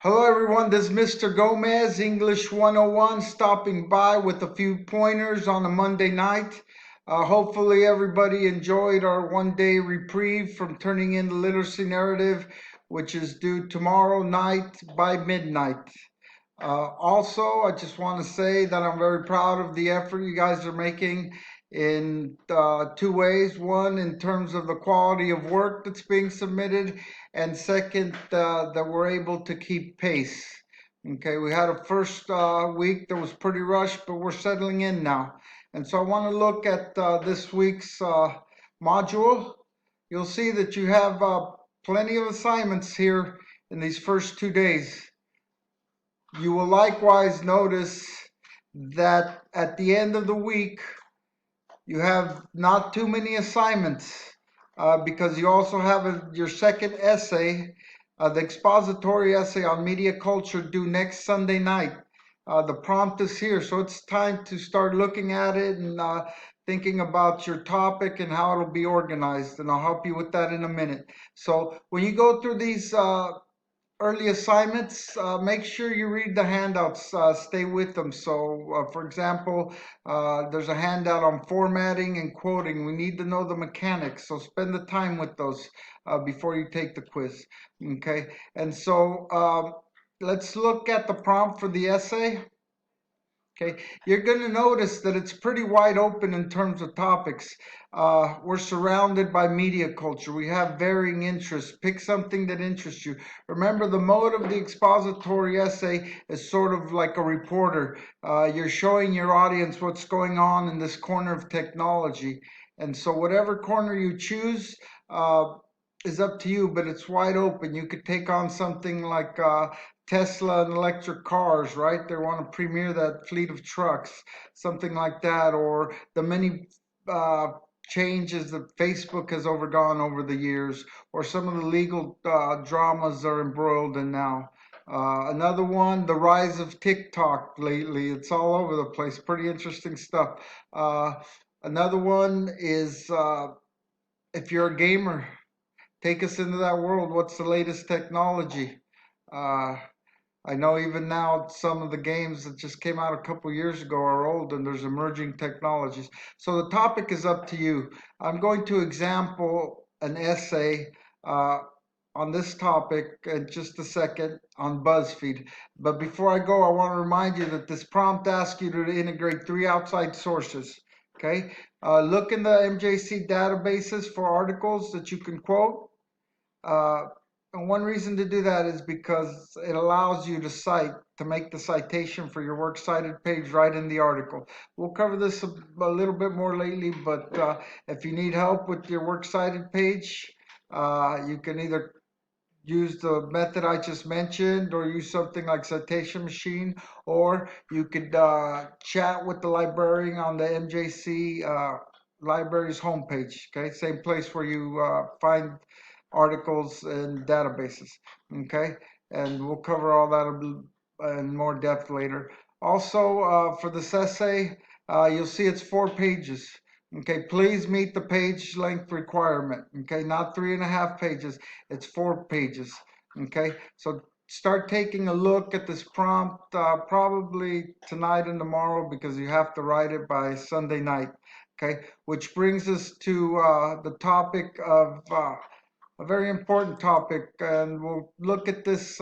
Hello everyone, this is Mr. Gomez, English 101, stopping by with a few pointers on a Monday night. Hopefully everybody enjoyed our one-day reprieve from turning in the literacy narrative, which is due tomorrow night by midnight. Also, I just want to say that I'm very proud of the effort you guys are making in two ways. One, in terms of the quality of work that's being submitted, and second, that we're able to keep pace. Okay, we had a first week that was pretty rushed, but we're settling in now. And so I want to look at this week's module. You'll see that you have plenty of assignments here in these first 2 days. You will likewise notice that at the end of the week, you have not too many assignments because you also have your second essay, the expository essay on media culture due next Sunday night. The prompt is here, so it's time to start looking at it and thinking about your topic and how it'll be organized, and I'll help you with that in a minute. So when you go through these early assignments, make sure you read the handouts, stay with them. So, for example, there's a handout on formatting and quoting. We need to know the mechanics, so spend the time with those before you take the quiz. Okay, and so let's look at the prompt for the essay. Okay, you're going to notice that it's pretty wide open in terms of topics. We're surrounded by media culture. We have varying interests. Pick something that interests you. Remember, the mode of the expository essay is sort of like a reporter. You're showing your audience what's going on in this corner of technology. And so, whatever corner you choose, is up to you, but it's wide open. You could take on something like Tesla and electric cars, right? They want to premiere that fleet of trucks, something like that, or the many changes that Facebook has overgone over the years, or some of the legal dramas they're embroiled in now. Another one, the rise of TikTok lately. It's all over the place. Pretty interesting stuff. Another one is if you're a gamer, take us into that world. What's the latest technology? Uh, I know even now some of the games that just came out a couple years ago are old and there's emerging technologies. So the topic is up to you. I'm going to example an essay uh, on this topic in just a second on BuzzFeed. But before I go, I want to remind you that this prompt asks you to integrate 3 outside sources. Okay, look in the MJC databases for articles that you can quote. Uh, and one reason to do that is because it allows you to cite, to make the citation for your works cited page right in the article. We'll cover this a little bit more lately, but if you need help with your works cited page, you can either use the method I just mentioned or use something like Citation Machine, or you could chat with the librarian on the MJC library's homepage. Okay, same place where you find articles and databases. Okay, and we'll cover all that in more depth later. Also, for this essay, you'll see it's 4 pages. Okay, please meet the page length requirement. Okay, not 3.5 pages, it's 4 pages. Okay, so start taking a look at this prompt probably tonight and tomorrow because you have to write it by Sunday night. Okay, which brings us to the topic of a very important topic, and we'll look at this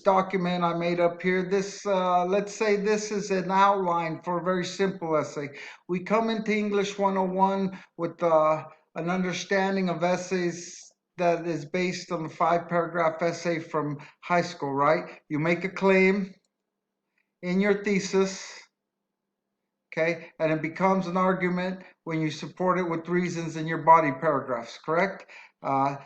document I made up here. This, let's say this is an outline for a very simple essay. We come into English 101 with an understanding of essays that is based on a 5 paragraph essay from high school, right? You make a claim in your thesis, okay, and it becomes an argument when you support it with reasons in your body paragraphs, correct? Uh,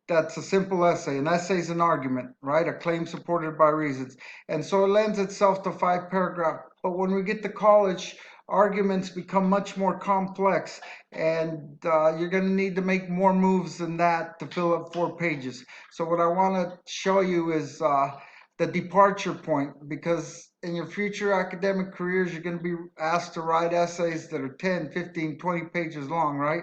that's a simple essay. An essay is an argument, right? A claim supported by reasons. And so it lends itself to 5 paragraph. But when we get to college, arguments become much more complex, and you're going to need to make more moves than that to fill up 4 pages. So what I want to show you is the departure point, because in your future academic careers, you're going to be asked to write essays that are 10, 15, 20 pages long, right?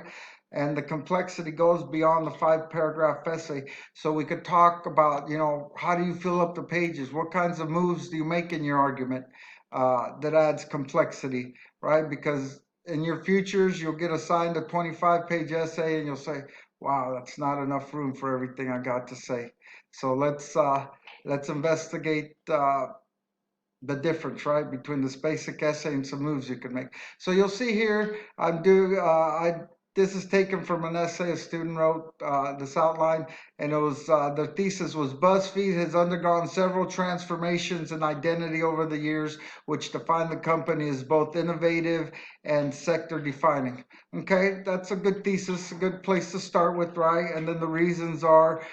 and the complexity goes beyond the 5 paragraph essay. So we could talk about, how do you fill up the pages? What kinds of moves do you make in your argument that adds complexity, right? Because in your futures, you'll get assigned a 25-page essay and you'll say, wow, that's not enough room for everything I got to say. So let's investigate the difference, right, between this basic essay and some moves you can make. So you'll see here, this is taken from an essay a student wrote, this outline, and it was, the thesis was BuzzFeed has undergone several transformations in identity over the years, which define the company as both innovative and sector defining. Okay, that's a good thesis, a good place to start with, right? And then the reasons are,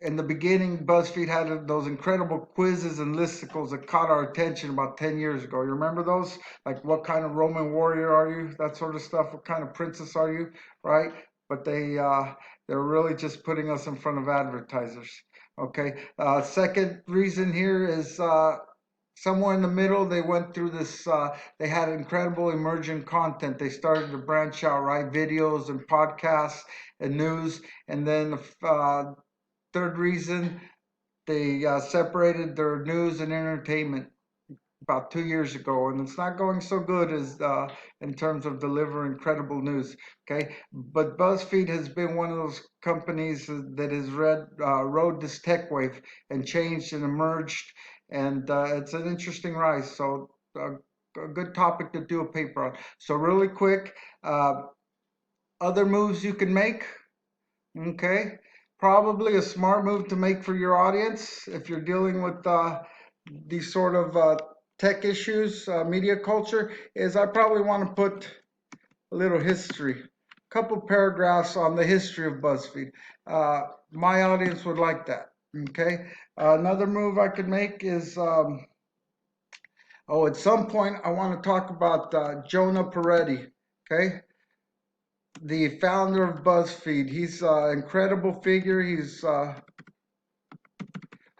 in the beginning, BuzzFeed had those incredible quizzes and listicles that caught our attention about 10 years ago. You remember those? Like, what kind of Roman warrior are you? That sort of stuff. What kind of princess are you? Right? But they're really just putting us in front of advertisers. Okay. Second reason here is somewhere in the middle, they went through this, they had incredible emergent content. They started to branch out, right? Videos and podcasts and news. And then third reason, they separated their news and entertainment about 2 years ago, and it's not going so good as in terms of delivering credible news. Okay, but BuzzFeed has been one of those companies that has rode this tech wave and changed and emerged, and it's an interesting rise. So a good topic to do a paper on. So really quick, other moves you can make. Okay, probably a smart move to make for your audience if you're dealing with these sort of tech issues, media culture, is I probably want to put a little history, a couple paragraphs on the history of BuzzFeed. My audience would like that. Okay, another move I could make is, at some point I want to talk about Jonah Peretti. Okay, the founder of BuzzFeed. He's an incredible figure. He's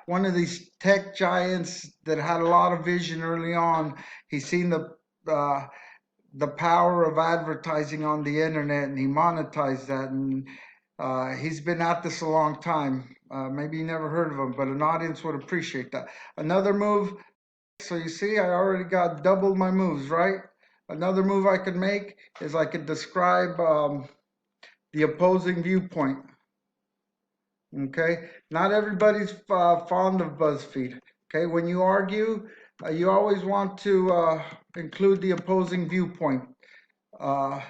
one of these tech giants that had a lot of vision early on. He's seen the power of advertising on the internet, and he monetized that. And he's been at this a long time. Maybe you never heard of him, but an audience would appreciate that. Another move. So you see, I already got double my moves, right? Another move I could make is I could describe the opposing viewpoint. Okay, not everybody's fond of BuzzFeed. Okay, when you argue, you always want to include the opposing viewpoint. Uh,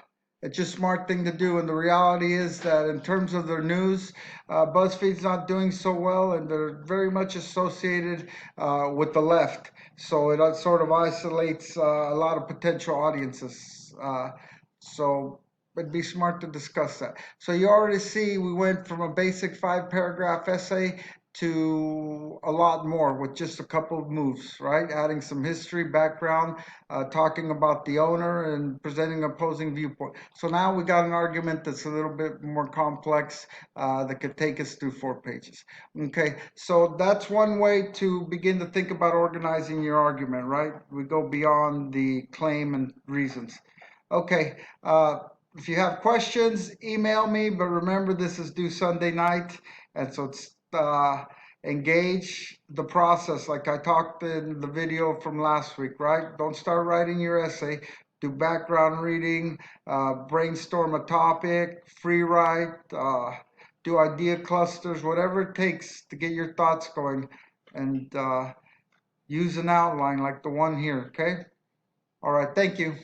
it's just a smart thing to do. And the reality is that in terms of their news, BuzzFeed's not doing so well, and they're very much associated with the left. So it sort of isolates a lot of potential audiences. So it'd be smart to discuss that. So you already see we went from a basic 5 paragraph essay to a lot more with just a couple of moves, right? Adding some history, background, talking about the owner and presenting opposing viewpoint. So now we got an argument that's a little bit more complex that could take us through 4 pages. Okay, so that's one way to begin to think about organizing your argument, right? We go beyond the claim and reasons. Okay, if you have questions, email me, but remember this is due Sunday night, and so it's engage the process like I talked in the video from last week, right? Don't start writing your essay. Do background reading, brainstorm a topic, free write, do idea clusters, whatever it takes to get your thoughts going, and use an outline like the one here, okay? All right, thank you.